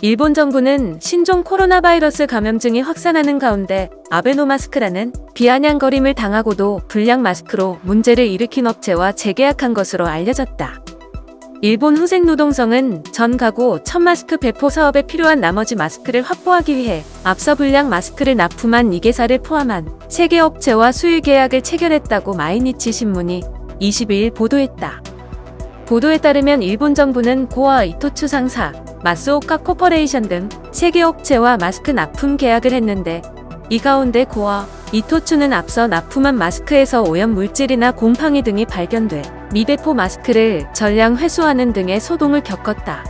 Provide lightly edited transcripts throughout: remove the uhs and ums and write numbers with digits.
일본 정부는 신종 코로나 바이러스 감염증이 확산하는 가운데 아베노마스크라는 비아냥거림을 당하고도 불량 마스크로 문제를 일으킨 업체와 재계약한 것으로 알려졌다. 일본 후생노동성은 전 가구 1000마스크 배포 사업에 필요한 나머지 마스크를 확보하기 위해 앞서 불량 마스크를 납품한 2개사를 포함한 3개 업체와 수유 계약을 체결했다고 마이니치 신문이 22일 보도했다. 보도에 따르면 일본 정부는 고아 이토츠 상사, 마스오카 코퍼레이션 등 3개 업체와 마스크 납품 계약을 했는데 이 가운데 고아 이토츠는 앞서 납품한 마스크에서 오염 물질이나 곰팡이 등이 발견돼 미배포 마스크를 전량 회수하는 등의 소동을 겪었다.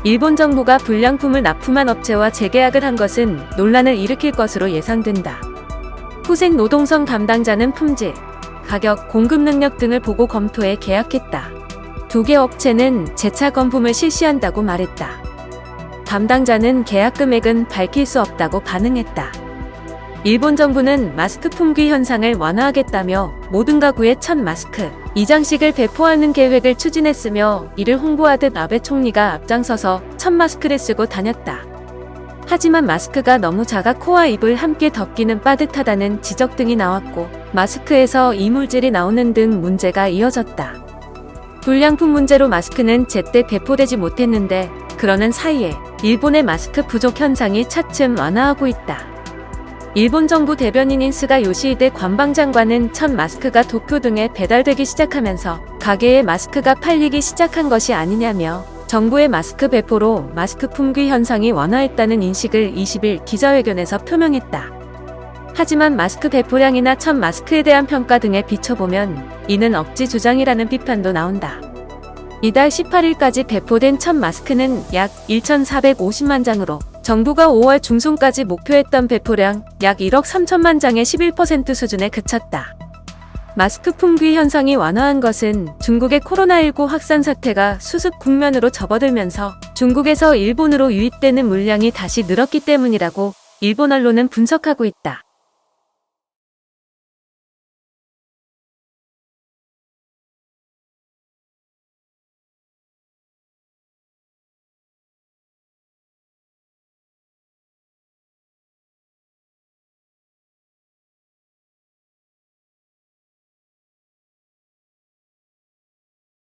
일본 정부가 불량품을 납품한 업체와 재계약을 한 것은 논란을 일으킬 것으로 예상된다. 후생노동성 담당자는 품질, 가격, 공급 능력 등을 보고 검토해 계약했다. 2개 업체는 재차 검품을 실시한다고 말했다. 담당자는 계약 금액은 밝힐 수 없다고 반응했다. 일본 정부는 마스크 품귀 현상을 완화하겠다며 모든 가구에 1000마스크 이장씩을 배포하는 계획을 추진했으며 이를 홍보하듯 아베 총리가 앞장서서 1000마스크를 쓰고 다녔다. 하지만 마스크가 너무 작아 코와 입을 함께 덮기는 빠듯하다는 지적 등이 나왔고 마스크에서 이물질이 나오는 등 문제가 이어졌다. 불량품 문제로 마스크는 제때 배포되지 못했는데 그러는 사이에 일본의 마스크 부족 현상이 차츰 완화하고 있다. 일본 정부 대변인인 스가 요시히데 관방장관은 1000마스크가 도쿄 등에 배달되기 시작하면서 가게에 마스크가 팔리기 시작한 것이 아니냐며 정부의 마스크 배포로 마스크 품귀 현상이 완화했다는 인식을 20일 기자회견에서 표명했다. 하지만 마스크 배포량이나 1000마스크에 대한 평가 등에 비춰보면 이는 억지 주장이라는 비판도 나온다. 이달 18일까지 배포된 1000마스크는 약 1450만 장으로 정부가 5월 중순까지 목표했던 배포량 약 1억 3천만 장의 11% 수준에 그쳤다. 마스크 품귀 현상이 완화한 것은 중국의 코로나19 확산 사태가 수습 국면으로 접어들면서 중국에서 일본으로 유입되는 물량이 다시 늘었기 때문이라고 일본 언론은 분석하고 있다.